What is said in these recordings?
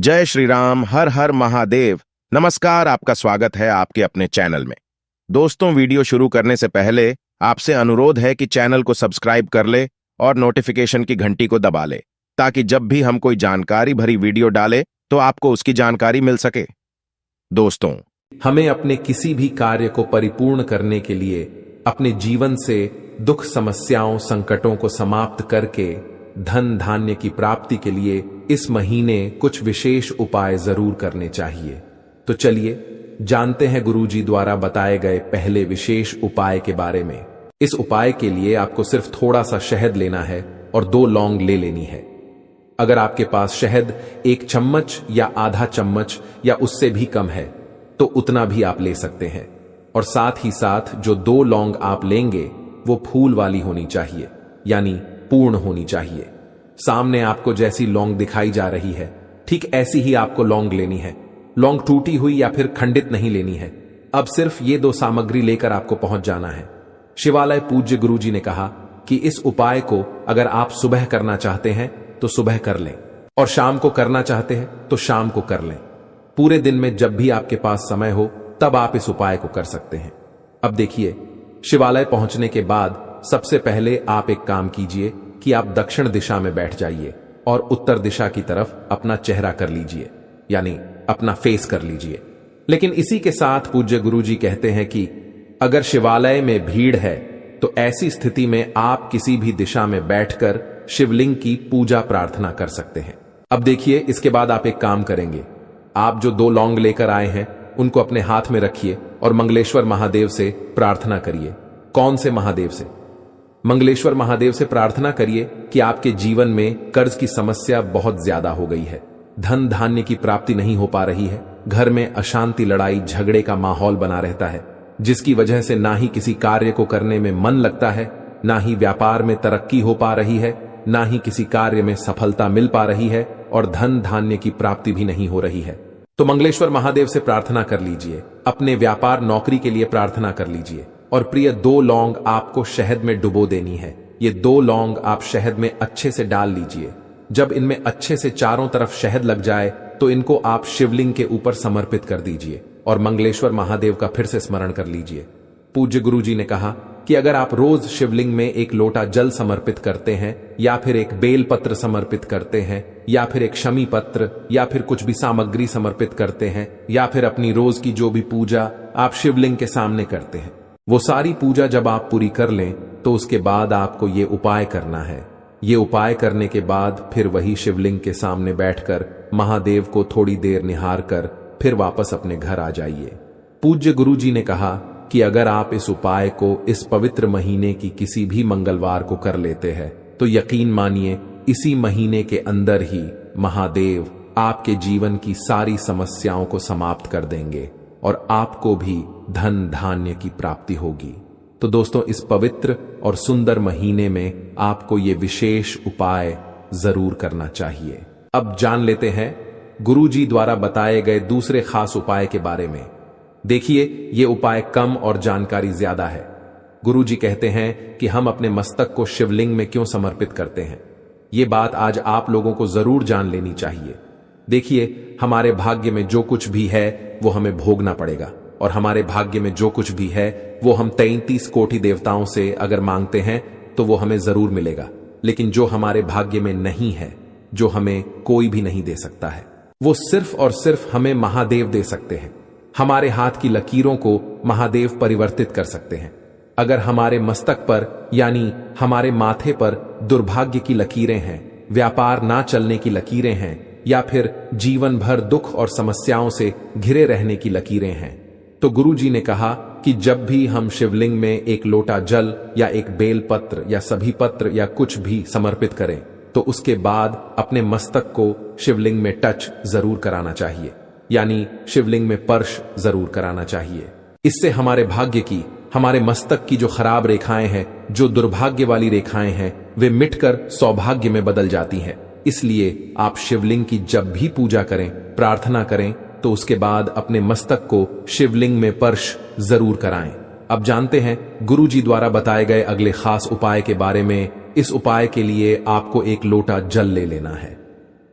जय श्री राम, हर हर महादेव। नमस्कार, आपका स्वागत है आपके अपने चैनल में। दोस्तों, वीडियो शुरू करने से पहले आपसे अनुरोध है कि चैनल को सब्सक्राइब कर ले और नोटिफिकेशन की घंटी को दबा ले, ताकि जब भी हम कोई जानकारी भरी वीडियो डाले तो आपको उसकी जानकारी मिल सके। दोस्तों, हमें अपने किसी भी कार्य को परिपूर्ण करने के लिए अपने जीवन से दुख, समस्याओं, संकटों को समाप्त करके धन धान्य की प्राप्ति के लिए इस महीने कुछ विशेष उपाय जरूर करने चाहिए। तो चलिए जानते हैं गुरुजी द्वारा बताए गए पहले विशेष उपाय के बारे में। इस उपाय के लिए आपको सिर्फ थोड़ा सा शहद लेना है और 2 लौंग ले लेनी है। अगर आपके पास शहद 1 चम्मच या आधा चम्मच या उससे भी कम है तो उतना भी आप ले सकते हैं। और साथ ही साथ जो 2 लौंग आप लेंगे वो फूल वाली होनी चाहिए, यानी पूर्ण होनी चाहिए। सामने आपको जैसी लौंग दिखाई जा रही है ठीक ऐसी ही आपको लौंग लेनी है। लौंग टूटी हुई या फिर खंडित नहीं लेनी है। अब सिर्फ ये 2 सामग्री लेकर आपको पहुंच जाना है। शिवालय पूज्य गुरुजी ने कहा कि इस उपाय को अगर आप सुबह करना चाहते हैं तो सुबह कर लें और शाम को करना चाहते हैं तो शाम को कर लें। पूरे दिन में जब भी आपके पास समय हो तब आप इस उपाय को कर सकते हैं। अब देखिए, शिवालय पहुंचने के बाद सबसे पहले आप एक काम कीजिए कि आप दक्षिण दिशा में बैठ जाइए और उत्तर दिशा की तरफ अपना चेहरा कर लीजिए, यानी अपना फेस कर लीजिए। लेकिन इसी के साथ पूज्य गुरुजी कहते हैं कि अगर शिवालय में भीड़ है तो ऐसी स्थिति में आप किसी भी दिशा में बैठकर शिवलिंग की पूजा प्रार्थना कर सकते हैं। अब देखिए, इसके बाद आप एक काम करेंगे। आप जो 2 लौंग लेकर आए हैं उनको अपने हाथ में रखिए और मंगलेश्वर महादेव से प्रार्थना करिए। कौन से महादेव से? मंगलेश्वर महादेव से प्रार्थना करिए कि आपके जीवन में कर्ज की समस्या बहुत ज्यादा हो गई है, धन धान्य की प्राप्ति नहीं हो पा रही है, घर में अशांति, लड़ाई झगड़े का माहौल बना रहता है, जिसकी वजह से ना ही किसी कार्य को करने में मन लगता है, ना ही व्यापार में तरक्की हो पा रही है, ना ही किसी कार्य में सफलता मिल पा रही है और धन धान्य की प्राप्ति भी नहीं हो रही है। तो मंगलेश्वर महादेव से प्रार्थना कर लीजिए। अपने व्यापार नौकरी के लिए प्रार्थना कर लीजिए। और प्रिय 2 लौंग आपको शहद में डुबो देनी है। ये 2 लौंग आप शहद में अच्छे से डाल लीजिए। जब इनमें अच्छे से चारों तरफ शहद लग जाए तो इनको आप शिवलिंग के ऊपर समर्पित कर दीजिए और मंगलेश्वर महादेव का फिर से स्मरण कर लीजिए। पूज्य गुरुजी ने कहा कि अगर आप रोज शिवलिंग में 1 लोटा जल समर्पित करते हैं या फिर एक बेल पत्र समर्पित करते हैं या फिर एक शमी पत्र या फिर कुछ भी सामग्री समर्पित करते हैं या फिर अपनी रोज की जो भी पूजा आप शिवलिंग के सामने करते हैं, वो सारी पूजा जब आप पूरी कर लें तो उसके बाद आपको ये उपाय करना है। ये उपाय करने के बाद फिर वही शिवलिंग के सामने बैठकर महादेव को थोड़ी देर निहार कर फिर वापस अपने घर आ जाइए। पूज्य गुरुजी ने कहा कि अगर आप इस उपाय को इस पवित्र महीने की किसी भी मंगलवार को कर लेते हैं तो यकीन मानिए इसी महीने के अंदर ही महादेव आपके जीवन की सारी समस्याओं को समाप्त कर देंगे और आपको भी धन धान्य की प्राप्ति होगी। तो दोस्तों, इस पवित्र और सुंदर महीने में आपको ये विशेष उपाय जरूर करना चाहिए। अब जान लेते हैं गुरुजी द्वारा बताए गए दूसरे खास उपाय के बारे में। देखिए, ये उपाय कम और जानकारी ज्यादा है। गुरुजी कहते हैं कि हम अपने मस्तक को शिवलिंग में क्यों समर्पित करते हैं। ये बात आज आप लोगों को जरूर जान लेनी चाहिए। देखिए, हमारे भाग्य में जो कुछ भी है वो हमें भोगना पड़ेगा और हमारे भाग्य में जो कुछ भी है वो हम 33 कोटि देवताओं से अगर मांगते हैं तो वो हमें जरूर मिलेगा। लेकिन जो हमारे भाग्य में नहीं है, जो हमें कोई भी नहीं दे सकता है, वो सिर्फ और सिर्फ हमें महादेव दे सकते हैं। हमारे हाथ की लकीरों को महादेव परिवर्तित कर सकते हैं। अगर हमारे मस्तक पर यानी हमारे माथे पर दुर्भाग्य की लकीरें हैं, व्यापार ना चलने की लकीरें हैं या फिर जीवन भर दुख और समस्याओं से घिरे रहने की लकीरें हैं, तो गुरुजी ने कहा कि जब भी हम शिवलिंग में 1 लोटा जल या एक बेल पत्र या सभी पत्र या कुछ भी समर्पित करें तो उसके बाद अपने मस्तक को शिवलिंग में टच जरूर कराना चाहिए, यानी शिवलिंग में स्पर्श जरूर कराना चाहिए। इससे हमारे भाग्य की, हमारे मस्तक की जो खराब रेखाएं हैं, जो दुर्भाग्य वाली रेखाएं हैं, वे मिटकर सौभाग्य में बदल जाती हैं। इसलिए आप शिवलिंग की जब भी पूजा करें, प्रार्थना करें तो उसके बाद अपने मस्तक को शिवलिंग में स्पर्श जरूर कराएं। अब जानते हैं गुरुजी द्वारा बताए गए अगले खास उपाय के बारे में। इस उपाय के लिए आपको 1 लोटा जल ले लेना है।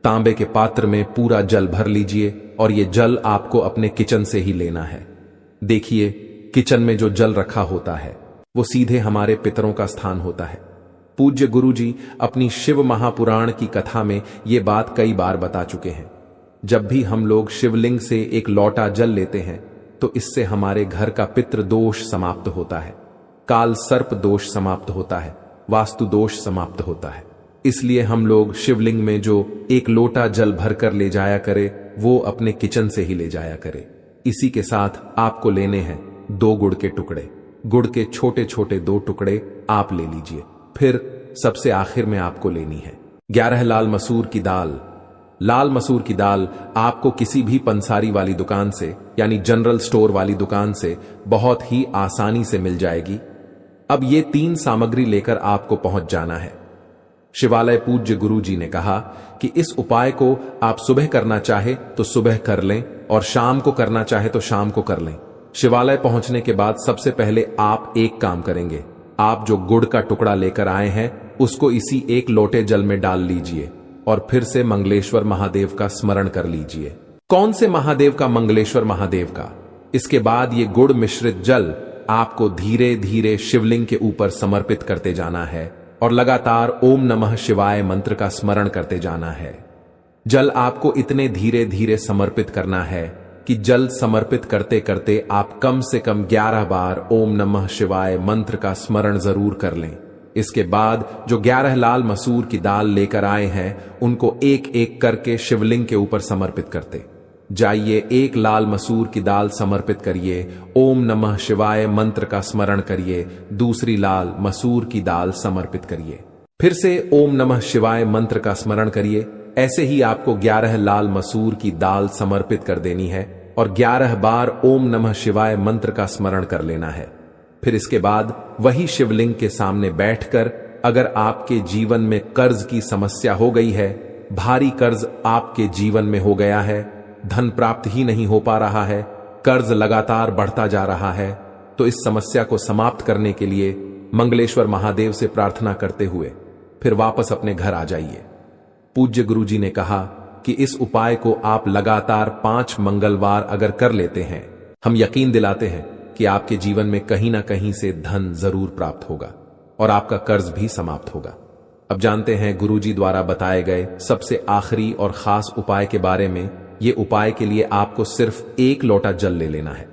तांबे के पात्र में पूरा जल भर लीजिए और ये जल आपको अपने किचन से ही लेना है। देखिए, किचन में जो जल रखा होता है वो सीधे हमारे पितरों का स्थान होता है। पूज्य गुरुजी अपनी शिव महापुराण की कथा में ये बात कई बार बता चुके हैं। जब भी हम लोग शिवलिंग से एक लोटा जल लेते हैं तो इससे हमारे घर का पितृ दोष समाप्त होता है, काल सर्प दोष समाप्त होता है, वास्तु दोष समाप्त होता है। इसलिए हम लोग शिवलिंग में जो एक लोटा जल भरकर ले जाया करे वो अपने किचन से ही ले जाया करे। इसी के साथ आपको लेने हैं 2 गुड़ के टुकड़े। गुड़ के छोटे छोटे 2 टुकड़े आप ले लीजिए। फिर सबसे आखिर में आपको लेनी है 11 लाल मसूर की दाल। लाल मसूर की दाल आपको किसी भी पंसारी वाली दुकान से यानी जनरल स्टोर वाली दुकान से बहुत ही आसानी से मिल जाएगी। अब ये 3 सामग्री लेकर आपको पहुंच जाना है शिवालय। पूज्य गुरुजी ने कहा कि इस उपाय को आप सुबह करना चाहे तो सुबह कर लें और शाम को करना चाहे तो शाम को कर लें। शिवालय पहुंचने के बाद सबसे पहले आप एक काम करेंगे, आप जो गुड़ का टुकड़ा लेकर आए हैं उसको इसी एक लोटे जल में डाल लीजिए और फिर से मंगलेश्वर महादेव का स्मरण कर लीजिए। कौन से महादेव का? मंगलेश्वर महादेव का। इसके बाद ये गुड़ मिश्रित जल आपको धीरे धीरे शिवलिंग के ऊपर समर्पित करते जाना है और लगातार ओम नमः शिवाय मंत्र का स्मरण करते जाना है। जल आपको इतने धीरे धीरे समर्पित करना है कि जल समर्पित करते करते आप कम से कम 11 बार ओम नमः शिवाय मंत्र का स्मरण जरूर कर लें। इसके बाद जो 11 लाल मसूर की दाल लेकर आए हैं उनको एक एक करके शिवलिंग के ऊपर समर्पित करते जाइए। 1 लाल मसूर की दाल समर्पित करिए, ओम नमः शिवाय मंत्र का स्मरण करिए। दूसरी लाल मसूर की दाल समर्पित करिए, फिर से ओम नमः शिवाय मंत्र का स्मरण करिए। ऐसे ही आपको 11 लाल मसूर की दाल समर्पित कर देनी है और 11 बार ओम नमः शिवाय मंत्र का स्मरण कर लेना है। फिर इसके बाद वही शिवलिंग के सामने बैठकर अगर आपके जीवन में कर्ज की समस्या हो गई है, भारी कर्ज आपके जीवन में हो गया है, धन प्राप्त ही नहीं हो पा रहा है, कर्ज लगातार बढ़ता जा रहा है, तो इस समस्या को समाप्त करने के लिए मंगलेश्वर महादेव से प्रार्थना करते हुए फिर वापस अपने घर आ जाइए। पूज्य गुरुजी ने कहा कि इस उपाय को आप लगातार 5 मंगलवार अगर कर लेते हैं, हम यकीन दिलाते हैं कि आपके जीवन में कहीं ना कहीं से धन जरूर प्राप्त होगा और आपका कर्ज भी समाप्त होगा। अब जानते हैं गुरुजी द्वारा बताए गए सबसे आखिरी और खास उपाय के बारे में। ये उपाय के लिए आपको सिर्फ 1 लोटा जल ले लेना है।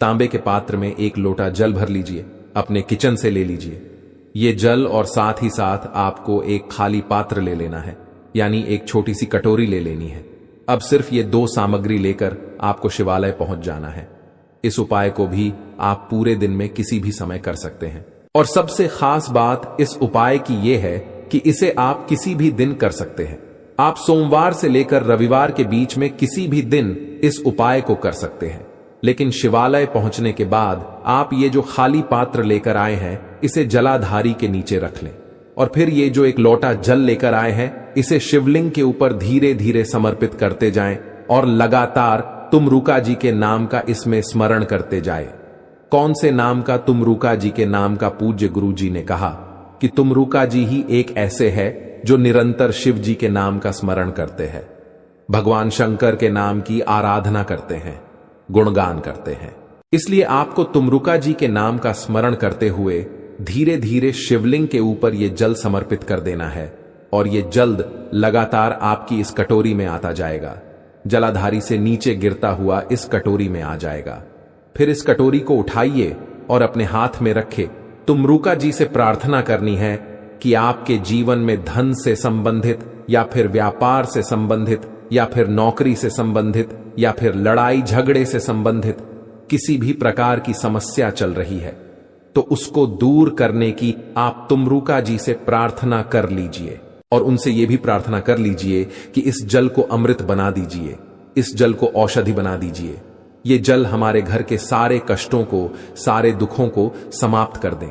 तांबे के पात्र में 1 लोटा जल भर लीजिए, अपने किचन से ले लीजिए ये जल और साथ ही साथ आपको एक खाली पात्र ले लेना है, यानी एक छोटी सी कटोरी ले लेनी है। अब सिर्फ ये 2 सामग्री लेकर आपको शिवालय पहुंच जाना है। इस उपाय को भी आप पूरे दिन में किसी भी समय कर सकते हैं और सबसे खास बात इस उपाय की यह है कि इसे आप किसी भी दिन कर सकते हैं। आप सोमवार से लेकर रविवार के बीच में किसी भी दिन इस उपाय को कर सकते हैं। लेकिन शिवालय पहुंचने के बाद आप ये जो खाली पात्र लेकर आए हैं इसे जलाधारी के नीचे रख लें और फिर ये जो 1 लोटा जल लेकर आए हैं इसे शिवलिंग के ऊपर धीरे धीरे समर्पित करते जाएं और लगातार तुमरुका जी के नाम का इसमें स्मरण करते जाएं। कौन से नाम का? तुमरुका जी के नाम का। पूज्य गुरु जी ने कहा कि तुमरुका जी ही एक ऐसे है जो निरंतर शिव जी के नाम का स्मरण करते हैं, भगवान शंकर के नाम की आराधना करते हैं, गुणगान करते हैं। इसलिए आपको तुमरुका जी के नाम का स्मरण करते हुए धीरे धीरे शिवलिंग के ऊपर यह जल समर्पित कर देना है और यह जल्द लगातार आपकी इस कटोरी में आता जाएगा, जलाधारी से नीचे गिरता हुआ इस कटोरी में आ जाएगा। फिर इस कटोरी को उठाइए और अपने हाथ में रखे तुमरुका जी से प्रार्थना करनी है कि आपके जीवन में धन से संबंधित या फिर व्यापार से संबंधित या फिर नौकरी से संबंधित या फिर लड़ाई झगड़े से संबंधित किसी भी प्रकार की समस्या चल रही है तो उसको दूर करने की आप तुमरुका जी से प्रार्थना कर लीजिए और उनसे यह भी प्रार्थना कर लीजिए कि इस जल को अमृत बना दीजिए, इस जल को औषधि बना दीजिए। ये जल हमारे घर के सारे कष्टों को, सारे दुखों को समाप्त कर दें।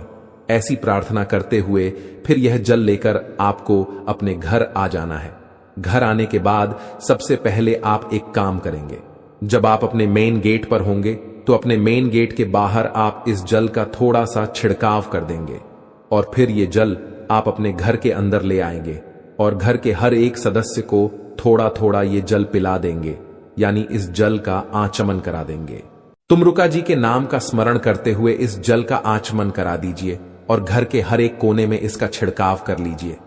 ऐसी प्रार्थना करते हुए फिर यह जल लेकर आपको अपने घर आ जाना है। घर आने के बाद सबसे पहले आप एक काम करेंगे। जब आप अपने मेन गेट पर होंगे तो अपने मेन गेट के बाहर आप इस जल का थोड़ा सा छिड़काव कर देंगे और फिर ये जल आप अपने घर के अंदर ले आएंगे और घर के हर एक सदस्य को थोड़ा थोड़ा ये जल पिला देंगे, यानी इस जल का आचमन करा देंगे। तुमरुका जी के नाम का स्मरण करते हुए इस जल का आचमन करा दीजिए और घर के हर एक कोने में इसका छिड़काव कर लीजिए।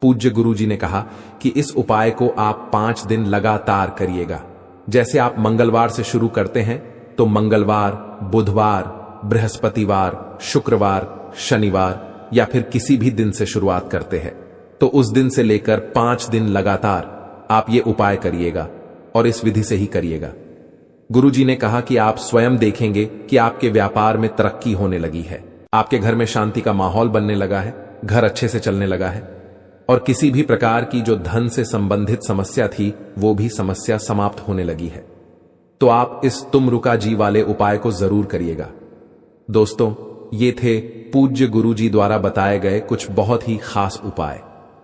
पूज्य गुरु जी ने कहा कि इस उपाय को आप 5 दिन लगातार करिएगा। जैसे आप मंगलवार से शुरू करते हैं तो मंगलवार, बुधवार, बृहस्पतिवार, शुक्रवार, शनिवार या फिर किसी भी दिन से शुरुआत करते हैं तो उस दिन से लेकर 5 दिन लगातार आप ये उपाय करिएगा और इस विधि से ही करिएगा। गुरु जी ने कहा कि आप स्वयं देखेंगे कि आपके व्यापार में तरक्की होने लगी है, आपके घर में शांति का माहौल बनने लगा है, घर अच्छे से चलने लगा है और किसी भी प्रकार की जो धन से संबंधित समस्या थी वो भी समस्या समाप्त होने लगी है। तो आप इस तुमरुका जी वाले उपाय को जरूर करिएगा। दोस्तों, ये थे पूज्य गुरु जी द्वारा बताए गए कुछ बहुत ही खास उपाय।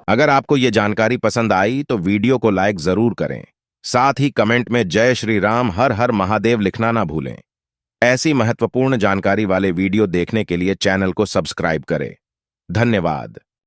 अगर आपको ये जानकारी पसंद आई तो वीडियो को लाइक जरूर करें, साथ ही कमेंट में जय श्री राम हर हर महादेव लिखना ना भूलें। ऐसी महत्वपूर्ण जानकारी वाले वीडियो देखने के लिए चैनल को सब्सक्राइब करें। धन्यवाद।